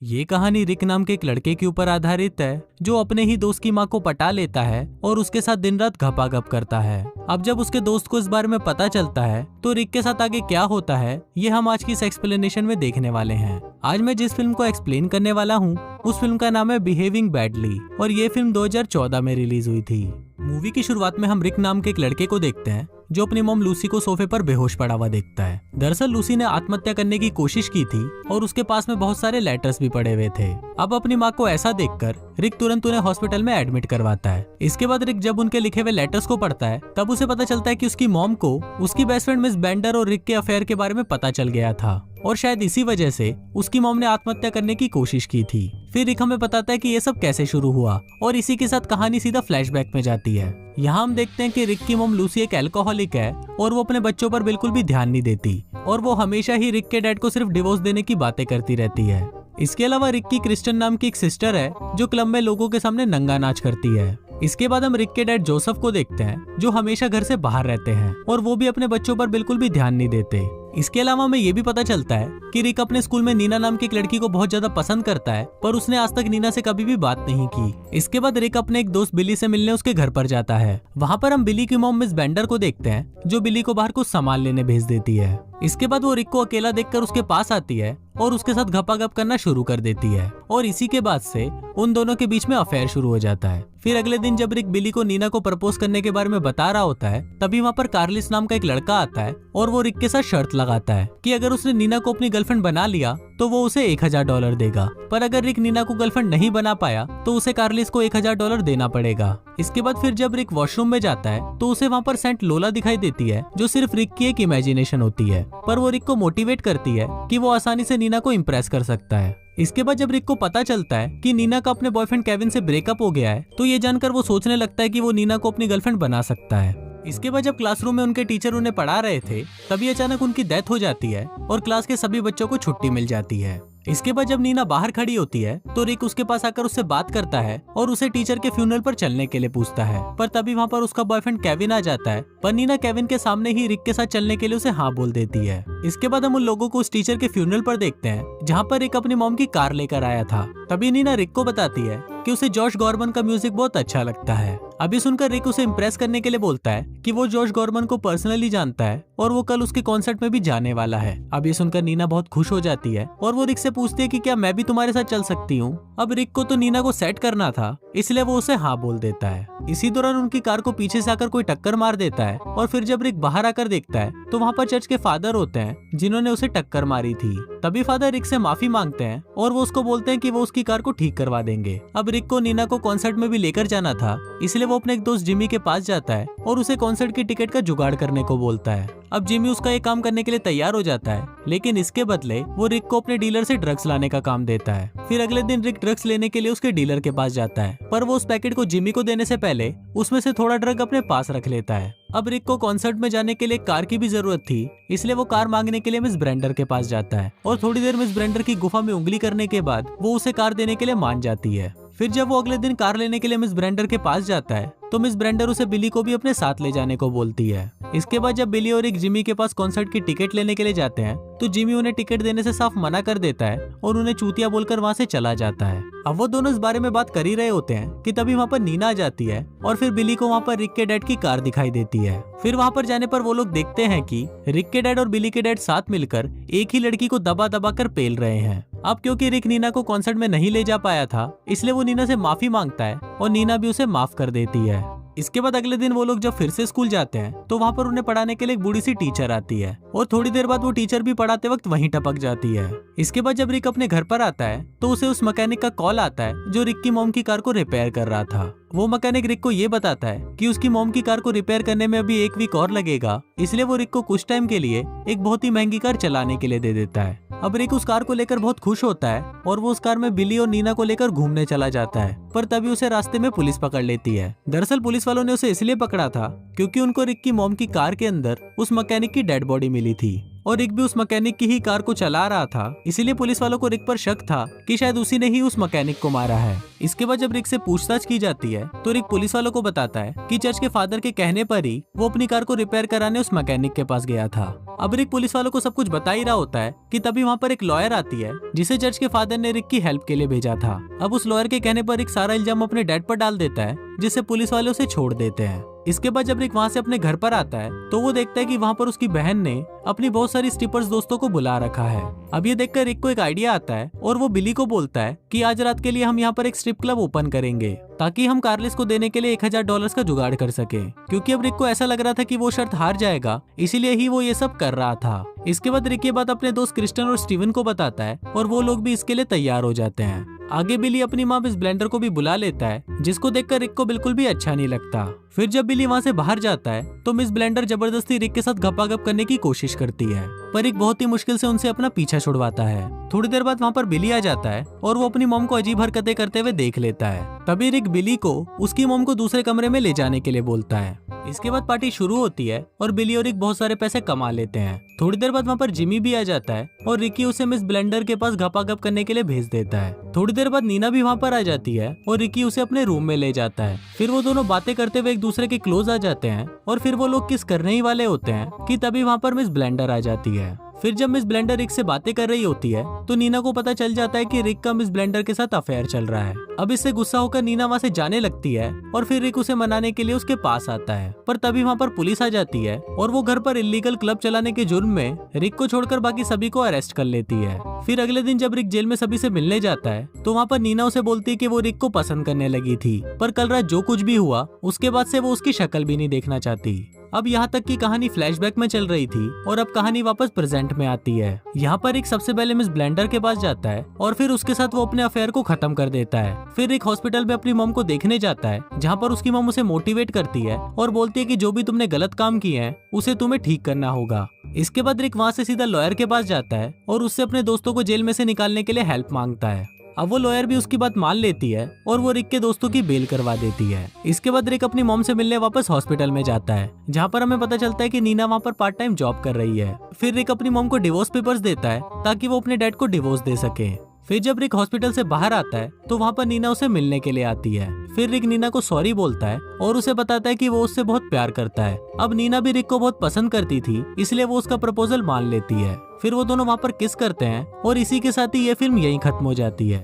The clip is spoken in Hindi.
ये कहानी रिक नाम के एक लड़के के ऊपर आधारित है जो अपने ही दोस्त की माँ को पटा लेता है और उसके साथ दिन रात घपाघप करता है। अब जब उसके दोस्त को इस बारे में पता चलता है तो रिक के साथ आगे क्या होता है ये हम आज की इस एक्सप्लेनेशन में देखने वाले हैं। आज मैं जिस फिल्म को एक्सप्लेन करने वाला हूँ उस फिल्म का नाम है बिहेविंग बैडली और ये फिल्म 2014 में रिलीज हुई थी। मूवी की शुरुआत में हम रिक नाम के एक लड़के को देखते हैं जो अपनी मॉम लूसी को सोफे पर बेहोश पड़ा हुआ देखता है। दरअसल लूसी ने आत्महत्या करने की कोशिश की थी और उसके पास में बहुत सारे लेटर्स भी पड़े हुए थे। अब अपनी माँ को ऐसा देखकर रिक तुरंत उन्हें हॉस्पिटल में एडमिट करवाता है। इसके बाद रिक जब उनके लिखे हुए लेटर्स को पढ़ता है तब उसे पता चलता है कि उसकी मॉम को उसकी बेस्ट फ्रेंड मिस बेंडर और रिक के अफेयर के बारे में पता चल गया था और शायद इसी वजह से उसकी मॉम ने आत्महत्या करने की कोशिश की थी। फिर रिक हमें बताता है कि ये सब कैसे शुरू हुआ और इसी के साथ कहानी सीधा फ्लैशबैक में जाती है। यहाँ हम देखते हैं कि रिक की मॉम लूसी एक अल्कोहलिक है और वो अपने बच्चों पर बिल्कुल भी ध्यान नहीं देती और वो हमेशा ही रिक के डैड को सिर्फ डिवोर्स देने की बातें करती रहती है। इसके अलावा रिक की क्रिस्टन नाम की एक सिस्टर है जो क्लब में लोगों के सामने नंगा नाच करती है। इसके बाद हम रिक के डैड जोसेफ को देखते हैं जो हमेशा घर से बाहर रहते हैं और वो भी अपने बच्चों पर बिल्कुल भी ध्यान नहीं देते। इसके अलावा हमें ये भी पता चलता है कि रिक अपने स्कूल में नीना नाम की एक लड़की को बहुत ज्यादा पसंद करता है पर उसने आज तक नीना से कभी भी बात नहीं की। इसके बाद रिक अपने एक दोस्त बिली से मिलने उसके घर पर जाता है। वहाँ पर हम बिली की मॉम मिस बेंडर को देखते हैं जो बिली को बाहर कुछ सामान लेने भेज देती है। इसके बाद वो रिक को अकेला देखकर उसके पास आती है और उसके साथ घपाघप करना शुरू कर देती है और इसी के बाद से उन दोनों के बीच में अफेयर शुरू हो जाता है। फिर अगले दिन जब रिक बिली को नीना को प्रपोज करने के बारे में बता रहा होता है तभी वहाँ पर कार्लिस नाम का एक लड़का आता है और वो रिक के साथ शर्त लगाता है कि अगर उसने नीना को अपनी गर्लफ्रेंड बना लिया तो वो उसे $1000 देगा, पर अगर रिक नीना को गर्लफ्रेंड नहीं बना पाया तो उसे कार्लिस को $1000 देना पड़ेगा। इसके बाद फिर जब रिक वॉशरूम में जाता है तो उसे वहाँ पर सेंट लोला दिखाई देती है जो सिर्फ रिक की एक इमेजिनेशन होती है, पर वो रिक को मोटिवेट करती है कि वो आसानी से नीना को इम्प्रेस कर सकता है। इसके बाद जब रिक को पता चलता है कि नीना का अपने बॉयफ्रेंड केविन से ब्रेकअप हो गया है तो ये जानकर वो सोचने लगता है कि वो नीना को अपनी गर्लफ्रेंड बना सकता है। इसके बाद जब क्लासरूम में उनके टीचर उन्हें पढ़ा रहे थे तभी अचानक उनकी डेथ हो जाती है और क्लास के सभी बच्चों को छुट्टी मिल जाती है। इसके बाद जब नीना बाहर खड़ी होती है तो रिक उसके पास आकर उससे बात करता है और उसे टीचर के फ्यूनरल पर चलने के लिए पूछता है, पर तभी वहाँ पर उसका बॉयफ्रेंड केविन आ जाता है, पर नीना केविन के सामने ही रिक के साथ चलने के लिए उसे हाँ बोल देती है। इसके बाद हम उन लोगों को उस टीचर के फ्यूनरल पर देखते हैं जहाँ पर रिक अपनी मॉम की कार लेकर आया था। तभी नीना रिक को बताती है कि उसे जॉश गॉर्मन का म्यूजिक बहुत अच्छा लगता है। अभी सुनकर रिक उसे इम्प्रेस करने के लिए बोलता है कि वो जॉश गॉर्मन को पर्सनली जानता है और वो कल उसके कॉन्सर्ट में भी जाने वाला है। अब ये सुनकर नीना बहुत खुश हो जाती है और वो रिक से पूछती है कि क्या मैं भी तुम्हारे साथ चल सकती हूँ। अब रिक को तो नीना को सेट करना था इसलिए वो उसे हाँ बोल देता है। इसी दौरान उनकी कार को पीछे से आकर कोई टक्कर मार देता है और फिर जब रिक बाहर आकर देखता है तो वहाँ पर चर्च के फादर होते हैं जिन्होंने उसे टक्कर मारी थी। तभी फादर रिक से माफी मांगते हैं और वो उसको बोलते हैं कि वो उसकी कार को ठीक करवा देंगे। अब रिक को नीना को कॉन्सर्ट में भी लेकर जाना था इसलिए वो अपने एक दोस्त जिमी के पास जाता है और उसे कॉन्सर्ट की टिकट का जुगाड़ करने को बोलता है। अब जिमी उसका ये काम करने के लिए तैयार हो जाता है लेकिन इसके बदले वो रिक को अपने डीलर से ड्रग्स लाने का काम देता है। फिर अगले दिन रिक ड्रग्स लेने के लिए उसके डीलर के पास जाता है पर वो उस पैकेट को जिमी को देने से पहले उसमें से थोड़ा ड्रग अपने पास रख लेता है। अब रिक को कॉन्सर्ट में जाने के लिए कार की भी जरूरत थी इसलिए वो कार मांगने के लिए मिस ब्रेंडर के पास जाता है और थोड़ी देर मिस ब्रेंडर की गुफा में उंगली करने के बाद वो उसे कार देने के लिए मान जाती है। फिर जब वो अगले दिन कार लेने के लिए मिस ब्रेंडर के पास जाता है तो मिस ब्रेंडर उसे बिली को भी अपने साथ ले जाने को बोलती है। इसके बाद जब बिली और रिक जिमी के पास कॉन्सर्ट की टिकट लेने के लिए जाते हैं तो जिमी उन्हें टिकट देने से साफ मना कर देता है और उन्हें चूतिया बोलकर वहाँ से चला जाता है। अब वो दोनों इस बारे में बात कर ही रहे होते हैं कि तभी वहाँ पर नीना आ जाती है और फिर बिली को वहाँ पर रिक के डैड की कार दिखाई देती है। फिर वहाँ पर जाने पर वो लोग देखते हैं कि रिक के डैड और बिली के डैड साथ मिलकर एक ही लड़की को दबा दबा कर पेल रहे हैं। अब क्योंकि रिक नीना को कॉन्सर्ट में नहीं ले जा पाया था इसलिए वो नीना से माफी मांगता है और नीना भी उसे माफ कर देती है। इसके बाद अगले दिन वो लोग जब फिर से स्कूल जाते हैं तो वहाँ पर उन्हें पढ़ाने के लिए एक बूढ़ी सी टीचर आती है और थोड़ी देर बाद वो टीचर भी पढ़ाते वक्त वहीं टपक जाती है। इसके बाद जब रिक अपने घर पर आता है तो उसे उस मैकेनिक का कॉल आता है जो रिक की मॉम की कार को रिपेयर कर रहा था। वो मैकेनिक रिक को ये बताता है कि उसकी मॉम की कार को रिपेयर करने में अभी 1 वीक और लगेगा इसलिए वो रिक को कुछ टाइम के लिए एक बहुत ही महंगी कार चलाने के लिए दे देता है। अब रिक उस कार को लेकर बहुत खुश होता है और वो उस कार में बिली और नीना को लेकर घूमने चला जाता है, पर तभी उसे रास्ते में पुलिस पकड़ लेती है। दरअसल पुलिस वालों ने उसे इसलिए पकड़ा था क्योंकि उनको रिक की मॉम की कार के अंदर उस मैकेनिक की डेड बॉडी मिली थी और रिक भी उस मैकेनिक की ही कार को चला रहा था, इसीलिए पुलिस वालों को रिक पर शक था कि शायद उसी ने ही उस मैकेनिक को मारा है। इसके बाद जब रिक से पूछताछ की जाती है तो रिक पुलिस वालों को बताता है कि चर्च के फादर के कहने पर ही वो अपनी कार को रिपेयर कराने उस मैकेनिक के पास गया था। अब रिक पुलिस वालों को सब कुछ बता ही रहा होता है कि तभी वहाँ पर एक लॉयर आती है जिसे चर्च के फादर ने रिक की हेल्प के लिए भेजा था। अब उस लॉयर के कहने पर रिक सारा इल्जाम अपने डैड पर डाल देता है, जिससे पुलिस वाले उसे छोड़ देते हैं। इसके बाद जब रिक वहाँ से अपने घर पर आता है तो वो देखता है कि वहाँ पर उसकी बहन ने अपनी बहुत सारी स्ट्रिपर्स दोस्तों को बुला रखा है। अब ये देखकर रिक को एक आइडिया आता है और वो बिली को बोलता है कि आज रात के लिए हम यहाँ पर एक स्ट्रिप क्लब ओपन करेंगे ताकि हम कार्लिस को देने के लिए $1000 का जुगाड़ कर सके, क्योंकि अब रिक को ऐसा लग रहा था कि वो शर्त हार जाएगा, इसीलिए ही वो ये सब कर रहा था। इसके बाद रिक ये बात अपने दोस्त क्रिस्टन और स्टीवन को बताता है और वो लोग भी इसके लिए तैयार हो जाते हैं। आगे बिली अपनी माँ मिस ब्लेंडर को भी बुला लेता है, जिसको देखकर रिक को बिल्कुल भी अच्छा नहीं लगता। फिर जब बिली वहाँ से बाहर जाता है तो मिस ब्लेंडर जबरदस्ती रिक के साथ गपागप करने की कोशिश करती है, पर रिक बहुत ही मुश्किल से उनसे अपना पीछा छुड़वाता है। थोड़ी देर बाद वहाँ पर बिली आ जाता है और वो अपनी मॉम को अजीब हरकतें करते हुए देख लेता है। तभी रिक बिली को उसकी मॉम को दूसरे कमरे में ले जाने के लिए बोलता है। इसके बाद पार्टी शुरू होती है और बिली और रिक बहुत सारे पैसे कमा लेते हैं। थोड़ी देर बाद वहाँ पर जिमी भी आ जाता है और रिकी उसे मिस ब्लेंडर के पास गपागप करने के लिए भेज देता है। थोड़ी देर बाद नीना भी वहाँ पर आ जाती है और रिकी उसे अपने रूम में ले जाता है। फिर वो दोनों बातें करते हुए एक दूसरे के क्लोज आ जाते हैं और फिर वो लोग किस करने ही वाले होते हैं कि तभी वहाँ पर मिस ब्लेंडर आ जाती है। फिर जब मिस ब्लेंडर रिक से बातें कर रही होती है तो नीना को पता चल जाता है कि रिक का मिस ब्लेंडर के साथ अफेयर चल रहा है। अब इससे गुस्सा होकर नीना वहाँ से जाने लगती है और फिर रिक उसे मनाने के लिए उसके पास आता है, पर तभी वहाँ पर पुलिस आ जाती है और वो घर पर इल्लीगल क्लब चलाने के जुर्म में रिक को छोड़कर बाकी सभी को अरेस्ट कर लेती है। फिर अगले दिन जब रिक जेल में सभी से मिलने जाता है तो वहाँ पर नीना उसे बोलती है कि वो रिक को पसंद करने लगी थी, पर कल रात जो कुछ भी हुआ उसके बाद से वो उसकी शक्ल भी नहीं देखना चाहती। अब यहाँ तक की कहानी फ्लैशबैक में चल रही थी और अब कहानी वापस प्रेजेंट में आती है। यहाँ पर रिक सबसे पहले मिस ब्लेंडर के पास जाता है और फिर उसके साथ वो अपने अफेयर को खत्म कर देता है। फिर रिक हॉस्पिटल में अपनी मॉम को देखने जाता है, जहाँ पर उसकी मॉम उसे मोटिवेट करती है और बोलती है कि जो भी तुमने गलत काम किए हैं उसे तुम्हें ठीक करना होगा। इसके बाद रिक वहाँ से सीधा लॉयर के पास जाता है और उससे अपने दोस्तों को जेल में से निकालने के लिए हेल्प मांगता है। अब वो लॉयर भी उसकी बात मान लेती है और वो रिक के दोस्तों की बेल करवा देती है। इसके बाद रिक अपनी मॉम से मिलने वापस हॉस्पिटल में जाता है, जहाँ पर हमें पता चलता है कि नीना वहाँ पर पार्ट टाइम जॉब कर रही है। फिर रिक अपनी मॉम को डिवोर्स पेपर्स देता है ताकि वो अपने डैड को डिवोर्स दे सके। फिर जब रिक हॉस्पिटल से बाहर आता है तो वहाँ पर नीना उसे मिलने के लिए आती है। फिर रिक नीना को सॉरी बोलता है और उसे बताता है कि वो उससे बहुत प्यार करता है। अब नीना भी रिक को बहुत पसंद करती थी, इसलिए वो उसका प्रपोजल मान लेती है। फिर वो दोनों वहाँ पर किस करते हैं और इसी के साथ ही ये फिल्म यहीं खत्म हो जाती है।